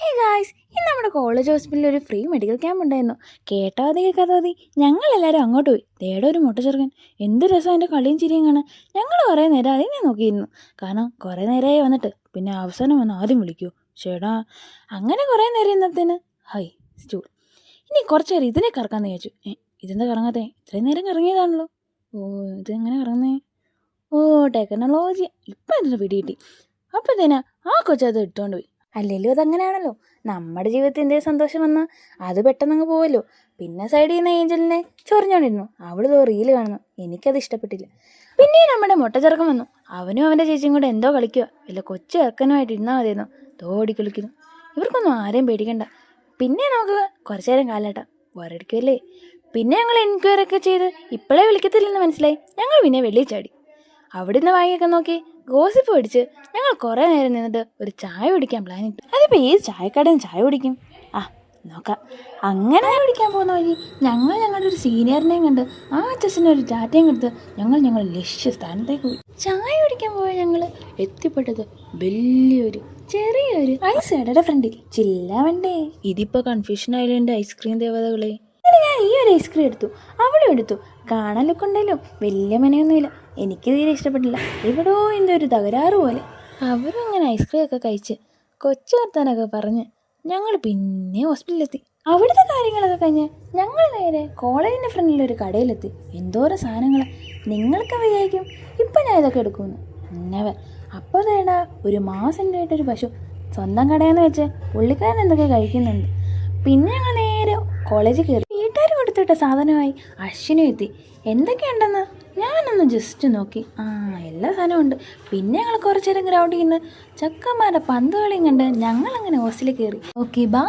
Hey guys, ഇന്ന് നമ്മുടെ college ഹോസ്പിറ്റലിൽ ഒരു ഫ്രീ മെഡിക്കൽ ക്യാമ്പ് ഉണ്ടായിരുന്നു. കേട്ടാതെ കേൾക്കാതെ ഞങ്ങളെല്ലാവരും അങ്ങോട്ട് പോയി. ദേടെ ഒരു മുട്ട ചെറുക്കൻ, എന്ത് രസം എൻ്റെ കളിയും ചിരിയും കാണാൻ. ഞങ്ങൾ കുറേ നേരം അതിനെ നോക്കിയിരുന്നു. കാരണം കുറേ നേരമായി വന്നിട്ട് പിന്നെ അവസാനം വന്ന് ആദ്യം വിളിക്കൂ. ചേടാ, അങ്ങനെ കുറേ നേരം ഇന്നത്തേന് ഹൈ സ്റ്റൂൾ. ഇനി കുറച്ച് നേരം ഇതിനെ കറക്കാമെന്ന് ചോദിച്ചു. ഇതെന്താ കറങ്ങാത്തേ? ഇത്രയും നേരം കറങ്ങിയതാണല്ലോ. ഓ, ഇതെങ്ങനെ കറങ്ങുന്നേ? ഓ, ടെക്നോളജി. ഇപ്പം അതിന് പിടികിട്ടി. അപ്പോഴത്തേന് ആ കൊച്ചത് ഇട്ടുകൊണ്ട് പോയി. അല്ലെങ്കിലും അതങ്ങനെയാണല്ലോ, നമ്മുടെ ജീവിതത്തിൽ എന്തേ സന്തോഷം വന്നാൽ അത് പെട്ടെന്നങ്ങ് പോവല്ലോ. പിന്നെ സൈഡിൽ നിന്ന് ഏഞ്ചലിനെ ചൊറിഞ്ഞോണ്ടിരുന്നു. അവള് റീല് കാണുന്നു. എനിക്കത് ഇഷ്ടപ്പെട്ടില്ല. പിന്നെ നമ്മുടെ മുട്ടച്ചെറുക്കൻ വന്നു. അവനും അവൻ്റെ ചേച്ചിയും കൂടെ എന്തോ കളിക്കുക. വല്ല കൊച്ചു ചെറുക്കനുമായിട്ട് ഇരുന്നാൽ മതിയെന്നോ തോടി കളിക്കുന്നു. ഇവർക്കൊന്നും ആരെയും പേടിക്കണ്ട. പിന്നെ നമുക്ക് കുറച്ചു നേരം കാലാട്ടാം, വരടിക്കുമല്ലേ. പിന്നെ ഞങ്ങൾ എൻക്വയറി ഒക്കെ ചെയ്ത് ഇപ്പോഴേ വിളിക്കത്തില്ലെന്ന് മനസ്സിലായി. ഞങ്ങൾ പിന്നെ വെള്ളി ചാടി. അവിടുന്ന് വാങ്ങിയൊക്കെ നോക്കി ഗോസിപ്പ് പിടിച്ച് ഞങ്ങൾ കുറേ നേരം നിന്നിട്ട് ഒരു ചായ കുടിക്കാൻ പ്ലാൻ ഇട്ടു. അതിപ്പോൾ ഈ ചായക്കടയിൽ നിന്ന് ചായ കുടിക്കും. നോക്കാം. അങ്ങനെ കുടിക്കാൻ പോകുന്ന വഴി ഞങ്ങളുടെ ഒരു സീനിയറിനെയും കണ്ട് ആ അച്ഛനെ ഒരു ടാറ്റയും കൊടുത്ത് ഞങ്ങൾ ലക്ഷ്യ സ്ഥാനത്തേക്ക് പോയി. ചായ കുടിക്കാൻ പോയ ഞങ്ങൾ എത്തിപ്പെട്ടത് വലിയൊരു ചെറിയൊരു ഐസ് കടയുടെ ഫ്രണ്ടിൽ. ചില്ലാവണ്ടേ, ഇതിപ്പോൾ കൺഫ്യൂഷൻ ആയാലും ഐസ്ക്രീം ദേവതകളെ. ഞാൻ ഈ ഒരു ഐസ്ക്രീം എടുത്തു, അവളും എടുത്തു. കാണാനൊക്കെ ഉണ്ടല്ലോ, വലിയ മനയൊന്നുമില്ല. എനിക്ക് തീരെ ഇഷ്ടപ്പെട്ടില്ല. എവിടോ എന്തോ ഒരു തകരാറ് പോലെ. അവരും അങ്ങനെ ഐസ്ക്രീം ഒക്കെ കഴിച്ച് കൊച്ചു വർത്താനൊക്കെ പറഞ്ഞ് ഞങ്ങൾ പിന്നെ ഹോസ്പിറ്റലിലെത്തി. അവിടുത്തെ കാര്യങ്ങളൊക്കെ കഴിഞ്ഞ് ഞങ്ങൾ നേരെ കോളേജിൻ്റെ ഫ്രണ്ടിലൊരു കടയിലെത്തി. എന്തോരം സാധനങ്ങൾ നിങ്ങൾക്ക് വിചാരിക്കും ഇപ്പം ഞാൻ ഇതൊക്കെ എടുക്കുമെന്ന്. അന്നവ അപ്പോൾ തേടാ ഒരു മാസൻ്റെ ആയിട്ടൊരു പശു സ്വന്തം കടയെന്ന് വെച്ച് പുള്ളിക്കാരൻ എന്തൊക്കെ കഴിക്കുന്നുണ്ട്. പിന്നെ ഞങ്ങൾ നേരെ കോളേജിൽ കയറി. വീട്ടുകാർ കൊടുത്തിട്ട സാധനമായി അശ്വിനും എത്തി. എന്തൊക്കെയുണ്ടെന്ന് ഞാനൊന്ന് ജസ്റ്റ് നോക്കി. എല്ലാ സാധനവും ഉണ്ട്. പിന്നെ ഞങ്ങൾ കുറച്ചു നേരം ഗ്രൗണ്ടിൽ നിന്ന് ചെക്കന്മാരുടെ പന്ത് കളിയും കണ്ട് ഞങ്ങളങ്ങനെ ഹോസ്റ്റലിൽ കയറി. Okay, by.